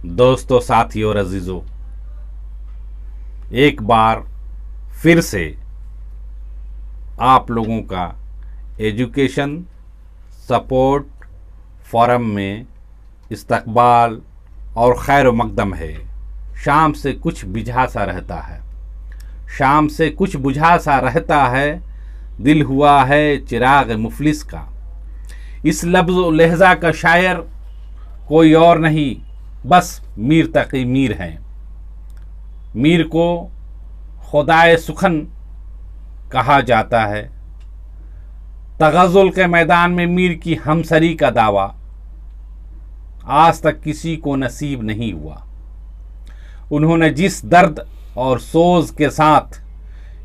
दोस्तों, साथियों और अजीज़ों, एक बार फिर से आप लोगों का एजुकेशन सपोर्ट फोरम में इस्तकबाल और खैर मकदम है। शाम से कुछ बुझा सा रहता है, शाम से कुछ बुझा सा रहता है, दिल हुआ है चिराग मुफलिस का। इस लफ्ज़ व लहजा का शायर कोई और नहीं, बस मीर तकी मीर हैं। मीर को खुदाए सुखन कहा जाता है। तगज़ुल के मैदान में मीर की हमसरी का दावा आज तक किसी को नसीब नहीं हुआ। उन्होंने जिस दर्द और सोज के साथ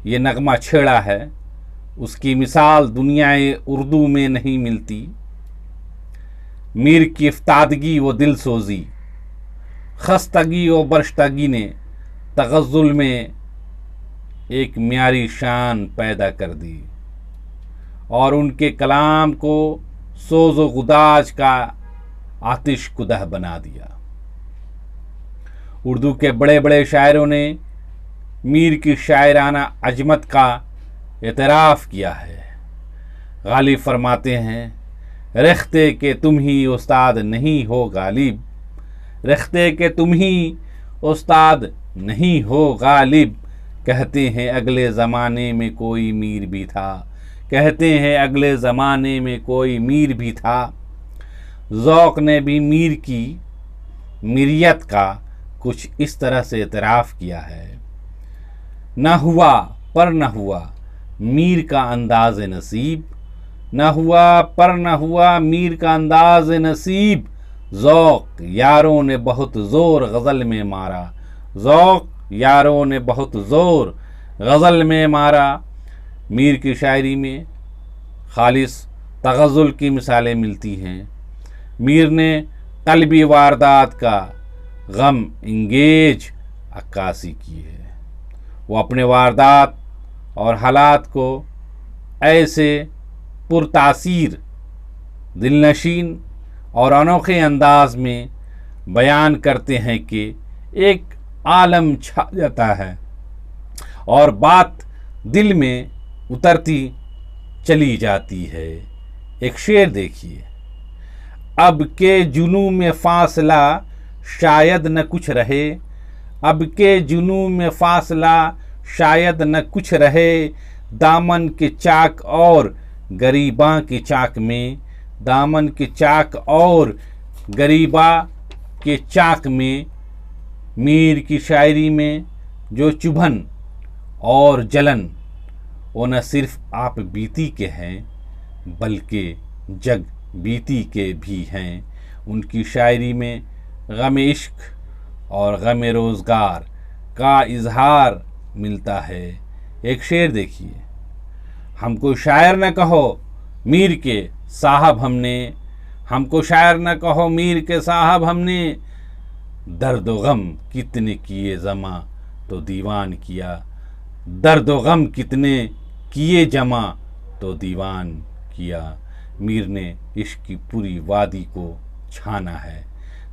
ये नगमा छेड़ा है, उसकी मिसाल दुनियाए उर्दू में नहीं मिलती। मीर की इफ्तादगी व दिल सोजी, खस्तगी व बरश्तगी ने तगज़ुल में एक म्यारी शान पैदा कर दी और उनके कलाम को सोज़ व गुदाज का आतिश कुदह बना दिया। उर्दू के बड़े बड़े शायरों ने मीर की शायराना अजमत का एतराफ़ किया है। गालिब फरमाते हैं, रखते के तुम ही उस्ताद नहीं हो गालिब, रखते के तुम ही उस्ताद नहीं हो गालिब। कहते हैं अगले ज़माने में कोई मीर भी था, कहते हैं अगले ज़माने में कोई मीर भी था। ज़ौक़ ने भी मीर की मीरियत का कुछ इस तरह से एतराफ़ किया है। न हुआ पर न हुआ मीर का अंदाज़ नसीब, न हुआ पर न हुआ मीर का अंदाज़ नसीब। ज़ौक़ यारों ने बहुत ज़ोर गज़ल में मारा, ज़ौक़ यारों ने बहुत ज़ोर गज़ल में मारा। मीर की शायरी में खालिस तगज़ुल की मिसालें मिलती हैं। मीर ने क़ल्बी वारदात का गम इंगेज अक्कासी की है। वो अपने वारदात और हालात को ऐसे पुरतासीर, दिलनशीन और अनोखे अंदाज में बयान करते हैं कि एक आलम छा जाता है और बात दिल में उतरती चली जाती है। एक शेर देखिए, अब के जुनू में फासला शायद न कुछ रहे, अब के जुनू में फासला शायद न कुछ रहे। दामन के चाक और गरीबा के चाक में, दामन के चाक और गरीबा के चाक में। मीर की शायरी में जो चुभन और जलन वो न सिर्फ आप बीती के हैं, बल्कि जग बीती के भी हैं। उनकी शायरी में गम इश्क और गम रोज़गार का इजहार मिलता है। एक शेर देखिए, हमको शायर न कहो मीर के साहब हमने, हमको शायर न कहो मीर के साहब हमने। दर्द व गम कितने किए जमा तो दीवान किया, दर्द व गम कितने किए जमा तो दीवान किया। मीर ने इश्क की पूरी वादी को छाना है।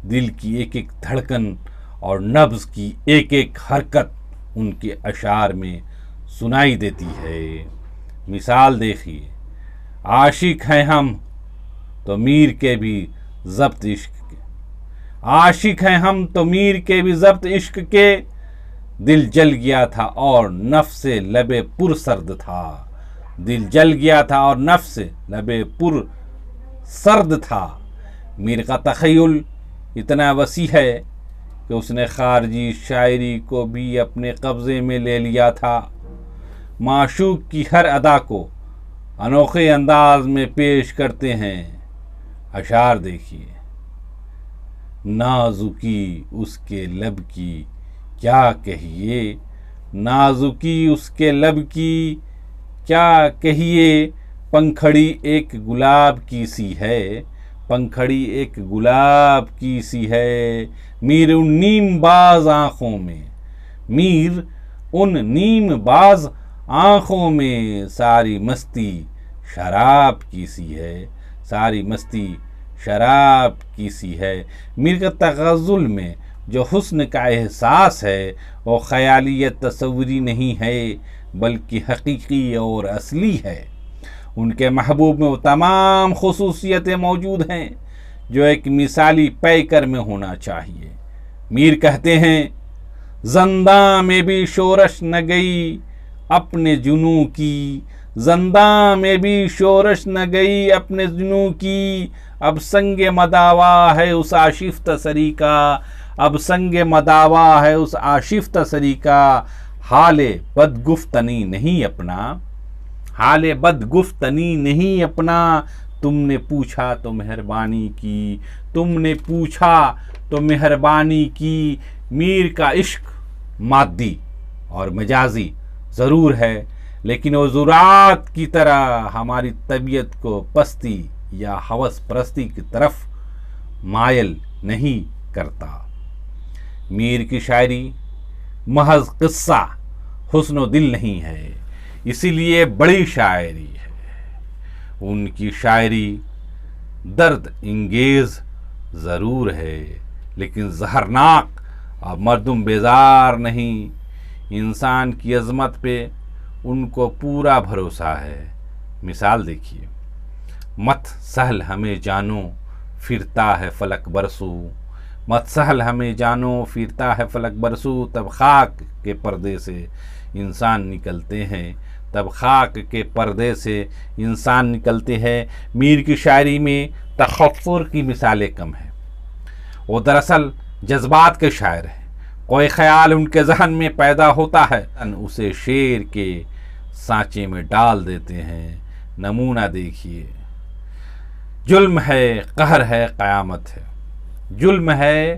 दिल की एक एक धड़कन और नब्ज़ की एक एक हरकत उनके अशार में सुनाई देती है। मिसाल देखिए, आशिक हैं हम तो मीर के भी ज़ब्त इश्क के, आशिक हैं हम तो मीर के भी ज़ब्त इश्क के। दिल जल गया था और नफ्स लबे पुर सर्द था, दिल जल गया था और नफ्स लबे पुर सर्द था। मीर का तख़य्युल इतना वसी है कि उसने खारजी शायरी को भी अपने कब्ज़े में ले लिया था। माशूक की हर अदा को अनोखे अंदाज में पेश करते हैं। अशार देखिए, नाजुकी उसके लब की क्या कहिए, नाजुकी उसके लब की क्या कहिए। पंखड़ी एक गुलाब की सी है, पंखड़ी एक गुलाब की सी है। मीर उन नीम बाज आँखों में, मीर उन नीम बाज आँखों में सारी मस्ती शराब की सी है, सारी मस्ती शराब की सी है। मीर का तगज़ुल में जो हुस्न का एहसास है वो ख़यालियत तस्वुरी नहीं है बल्कि हकीकी और असली है। उनके महबूब में वो तमाम खुसूसियतें मौजूद हैं जो एक मिसाली पैकर में होना चाहिए। मीर कहते हैं, ज़ंदा में भी शोरश न गई अपने जुनू की, ज़ंदा में भी शोरश न गई अपने जुनू की, अब संगे मदावा है उस आशिफ तसरी का, अब संगे मदावा है उस आशिफ तसरी का, हाले बदगुफ्तनी नहीं अपना, हाले बदगुफ्तनी नहीं अपना, तुमने पूछा तो मेहरबानी की, तुमने पूछा तो मेहरबानी की। मीर का इश्क मादी और मजाजी ज़रूर है, लेकिन वो ज़ुरात की तरह हमारी तबीयत को पस्ती या हवस परस्ती की तरफ मायल नहीं करता। मीर की शायरी महज किस्सा हुस्न दिल नहीं है, इसीलिए बड़ी शायरी है। उनकी शायरी दर्द इंगेज ज़रूर है, लेकिन जहरनाक और मर्दुम बेजार नहीं। इंसान की अज़मत पे उनको पूरा भरोसा है। मिसाल देखिए, मत सहल हमें जानो फिरता है फलक बरसू, मत सहल हमें जानो फिरता है फलक बरसू, तब खाक के पर्दे से इंसान निकलते हैं, तब खाक के पर्दे से इंसान निकलते हैं। मीर की शायरी में तखफ़्फ़ुर की मिसालें कम हैं। वो दरअसल जज्बात के शायर हैं। कोई ख्याल उनके जहन में पैदा होता है, उसे शेर के सांचे में डाल देते हैं। नमूना देखिए, जुल्म है कहर है क़यामत है, जुल्म है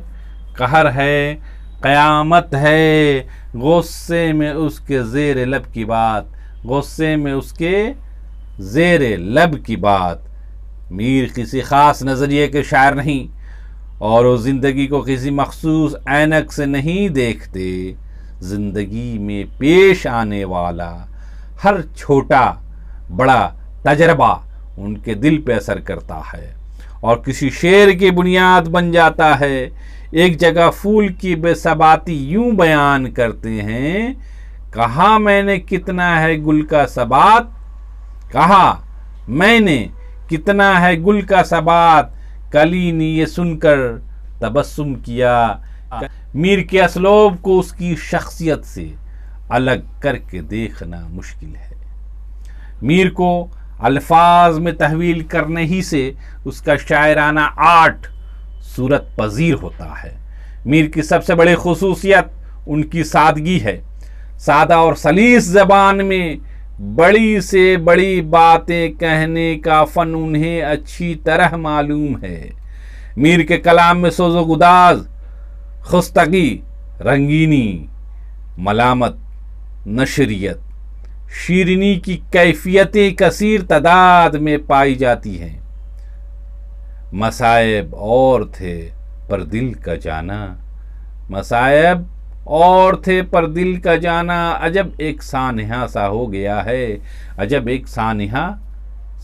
कहर है क़यामत है, गुस्से में उसके ज़ेर लब की बात, गुस्से में उसके ज़ेर लब की बात। मीर किसी ख़ास नज़रिए के शायर नहीं और वो ज़िंदगी को किसी मखसूस ऐनक से नहीं देखते। ज़िंदगी में पेश आने वाला हर छोटा बड़ा तजर्बा उनके दिल पे असर करता है और किसी शेर की बुनियाद बन जाता है। एक जगह फूल की बेसबाती यूं बयान करते हैं, कहा मैंने कितना है गुल का सबात, कहा मैंने कितना है गुल का सबात, कली ने ये सुनकर तबस्सुम किया। मीर के असलोब को उसकी शख्सियत से अलग करके देखना मुश्किल है। मीर को अल्फाज में तहवील करने ही से उसका शायराना आर्ट सूरत पजीर होता है। मीर की सबसे बड़ी खुसूसियत उनकी सादगी है। सादा और सलीस ज़बान में बड़ी से बड़ी बातें कहने का फ़न उन्हें अच्छी तरह मालूम है। मीर के कलाम में सोज़ो गुदाज, खुस्तगी, रंगीनी, मलामत, नशरियत, शीरनी की कैफियतें कसीर तादाद में पाई जाती हैं। मसायब और थे पर दिल का जाना, मसायब और थे पर दिल का जाना, अजब एक सानिहा सा हो गया है, अजब एक सानिहा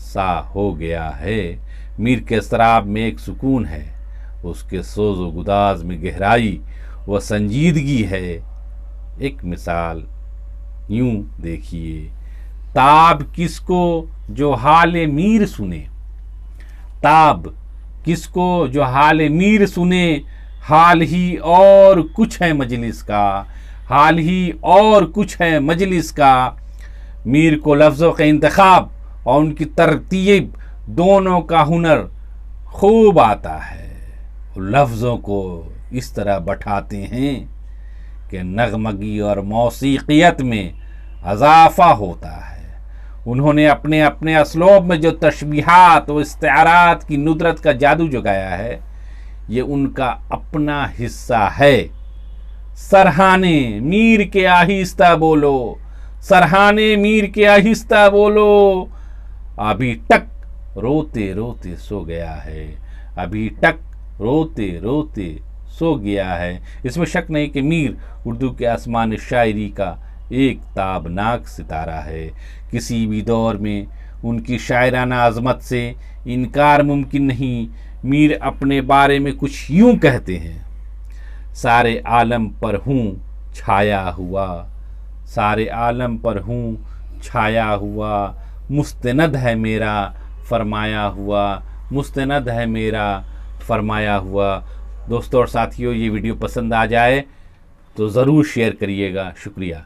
सा हो गया है। मीर के सराब में एक सुकून है, उसके सोज़ो गुदाज में गहराई व संजीदगी है। एक मिसाल यूं देखिए, ताब किसको जो हाल मीर सुने, ताब किसको जो हाल मीर सुने, हाल ही और कुछ है मजलिस का, हाल ही और कुछ है मजलिस का। मीर को लफ्ज़ों का इंतखाब और उनकी तरतीब दोनों का हुनर खूब आता है। लफ्ज़ों को इस तरह बैठाते हैं कि नगमगी और मौसीक़ियत में इज़ाफ़ा होता है। उन्होंने अपने अपने असलोब में जो तशबीहात और इस्तिआरात की नुदरत का जादू जगाया है, ये उनका अपना हिस्सा है। सरहाने मीर के आहिस्ता बोलो, सरहाने मीर के आहिस्ता बोलो, अभी तक रोते रोते सो गया है, अभी तक रोते रोते सो गया है। इसमें शक नहीं कि मीर उर्दू के आसमान शायरी का एक ताबनाक सितारा है। किसी भी दौर में उनकी शायराना अज़मत से इनकार मुमकिन नहीं। मीर अपने बारे में कुछ यूं कहते हैं, सारे आलम पर हूँ छाया हुआ, सारे आलम पर हूँ छाया हुआ, मुस्तनद है मेरा फरमाया हुआ, मुस्तनद है मेरा फरमाया हुआ। दोस्तों और साथियों, ये वीडियो पसंद आ जाए तो ज़रूर शेयर करिएगा। शुक्रिया।